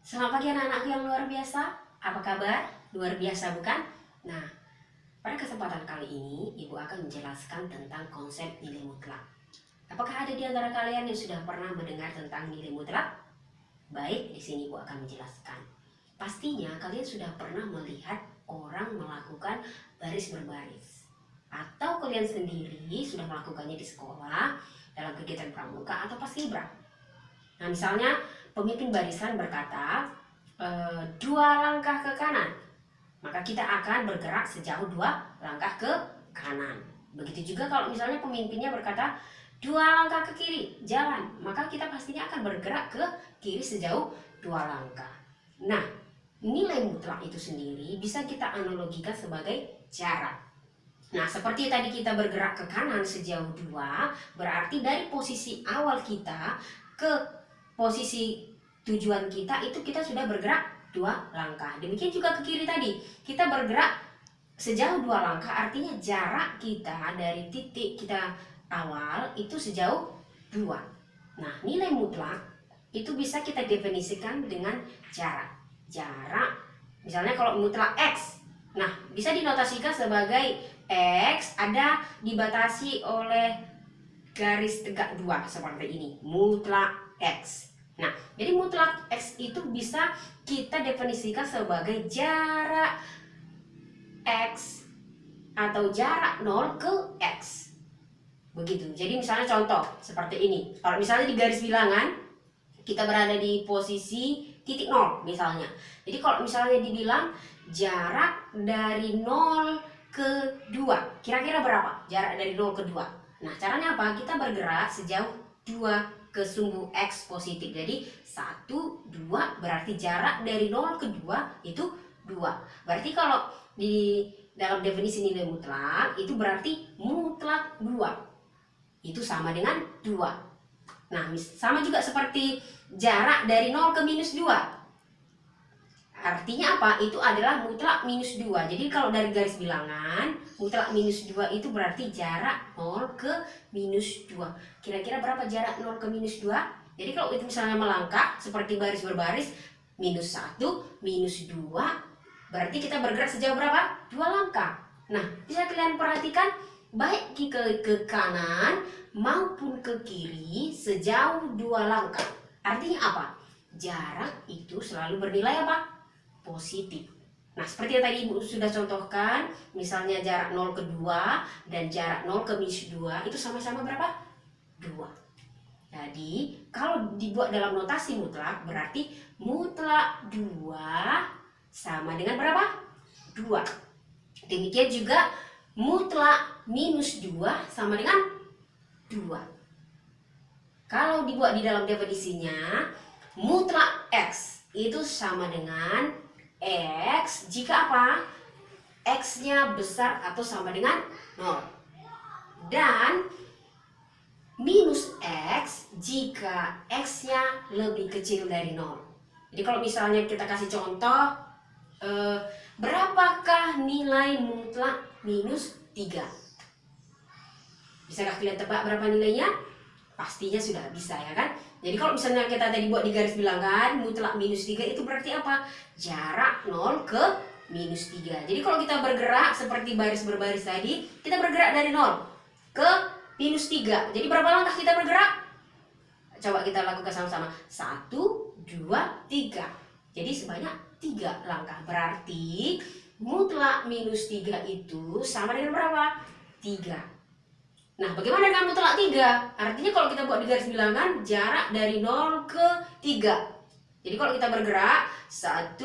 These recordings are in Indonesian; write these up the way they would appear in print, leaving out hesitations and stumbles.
Selamat pagi anak-anakku yang luar biasa. Apa kabar? Luar biasa bukan? Nah, pada kesempatan kali ini Ibu akan menjelaskan tentang konsep nilai mutlak. Apakah ada di antara kalian yang sudah pernah mendengar tentang nilai mutlak? Baik, di sini Ibu akan menjelaskan. Pastinya kalian sudah pernah melihat orang melakukan baris berbaris. Atau kalian sendiri sudah melakukannya di sekolah, dalam kegiatan pramuka atau paskibra. Nah, misalnya pemimpin barisan berkata, dua langkah ke kanan, maka kita akan bergerak sejauh dua langkah ke kanan. Begitu juga kalau misalnya pemimpinnya berkata, dua langkah ke kiri, jalan, maka kita pastinya akan bergerak ke kiri sejauh dua langkah. Nah, nilai mutlak itu sendiri bisa kita analogikan sebagai jarak. Nah, seperti tadi kita bergerak ke kanan sejauh dua, berarti dari posisi awal kita ke posisi tujuan kita itu kita sudah bergerak dua langkah. Demikian juga ke kiri tadi, kita bergerak sejauh dua langkah, artinya jarak kita dari titik kita awal itu sejauh dua. Nah, nilai mutlak itu bisa kita definisikan dengan jarak. Jarak, misalnya kalau mutlak X, nah bisa dinotasikan sebagai X ada dibatasi oleh garis tegak dua seperti ini, mutlak X. Nah, jadi mutlak X itu bisa kita definisikan sebagai jarak X atau jarak 0 ke X. Begitu. Jadi misalnya contoh seperti ini. Kalau misalnya di garis bilangan kita berada di posisi titik 0 misalnya. Jadi kalau misalnya dibilang jarak dari 0 ke 2, kira-kira berapa? Jarak dari 0 ke 2. Nah, caranya apa? Kita bergerak sejauh 2 ke sumbu X positif. Jadi 1, 2 berarti jarak dari 0 ke 2 itu 2. Berarti kalau di dalam definisi nilai mutlak itu berarti mutlak 2 itu sama dengan 2. Nah, sama juga seperti jarak dari 0 ke minus 2. Artinya apa? Itu adalah mutlak minus 2. Jadi kalau dari garis bilangan, mutlak minus 2 itu berarti jarak 0 ke minus 2. Kira-kira berapa jarak 0 ke minus 2? Jadi kalau itu misalnya melangkah seperti baris berbaris, minus 1, minus 2, berarti kita bergerak sejauh berapa? 2 langkah. Nah, bisa kalian perhatikan, baik ke kanan maupun ke kiri sejauh 2 langkah. Artinya apa? Jarak itu selalu bernilai apa? Positif. Nah, seperti yang tadi Ibu sudah contohkan, misalnya jarak 0 ke 2 dan jarak 0 ke minus 2 itu sama-sama berapa? 2. Jadi, kalau dibuat dalam notasi mutlak, berarti mutlak 2 sama dengan berapa? 2. Demikian juga mutlak minus 2 sama dengan 2. Kalau dibuat di dalam definisinya, mutlak X itu sama dengan X jika apa? X-nya besar atau sama dengan 0. Dan minus X jika X-nya lebih kecil dari 0. Jadi kalau misalnya kita kasih contoh, berapakah nilai mutlak minus 3? Bisakah kalian tebak berapa nilainya? Pastinya sudah bisa ya kan? Jadi kalau misalnya kita tadi buat di garis bilangan, mutlak minus 3 itu berarti apa? Jarak 0 ke minus 3. Jadi kalau kita bergerak seperti baris berbaris tadi, kita bergerak dari 0 ke minus 3. Jadi berapa langkah kita bergerak? Coba kita lakukan sama-sama. 1, 2, 3. Jadi sebanyak 3 langkah. Berarti mutlak minus 3 itu sama dengan berapa? 3. Nah, bagaimana dengan mutlak 3? Artinya kalau kita buat di garis bilangan, jarak dari 0 ke 3. Jadi kalau kita bergerak 1,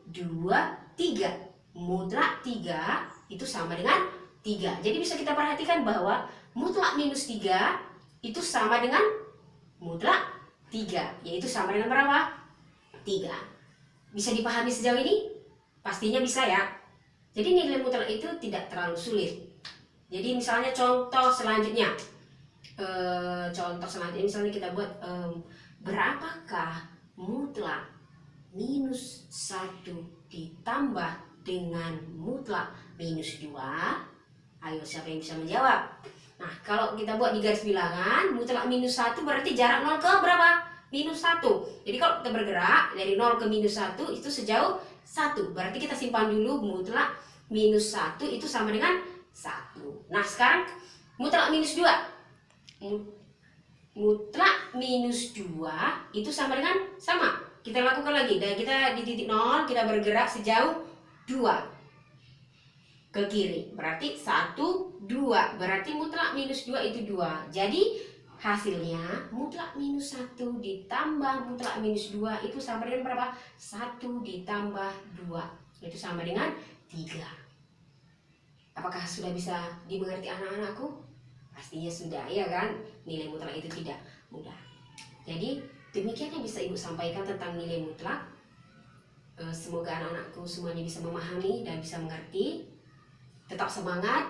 2, 3, mutlak 3 itu sama dengan 3. Jadi bisa kita perhatikan bahwa mutlak minus 3 itu sama dengan mutlak 3, yaitu sama dengan berapa? 3. Bisa dipahami sejauh ini? Pastinya bisa ya. Jadi nilai mutlak itu tidak terlalu sulit. Jadi misalnya contoh selanjutnya, misalnya kita buat berapakah mutlak minus 1 ditambah dengan mutlak minus 2? Ayo, siapa yang bisa menjawab? Nah, kalau kita buat di garis bilangan, mutlak minus 1 berarti jarak 0 ke berapa? minus 1. Jadi kalau kita bergerak dari 0 ke minus 1 itu sejauh 1. Berarti kita simpan dulu mutlak minus 1 itu sama dengan 1. Nah sekarang mutlak minus 2. Mutlak minus 2 itu sama dengan sama. Kita lakukan lagi. Dan kita di titik 0 kita bergerak sejauh 2 ke kiri, berarti 1, 2, berarti mutlak minus 2 itu 2. Jadi hasilnya mutlak minus 1 ditambah mutlak minus 2 itu sama dengan berapa? 1 ditambah 2 itu sama dengan 3. Apakah sudah bisa dimengerti anak-anakku? Pastinya sudah, ya kan? Nilai mutlak itu tidak mudah. Jadi demikian yang bisa ibu sampaikan tentang nilai mutlak. Semoga anak-anakku semuanya bisa memahami dan bisa mengerti. Tetap semangat,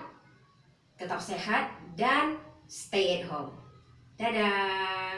tetap sehat, dan stay at home. Dadah!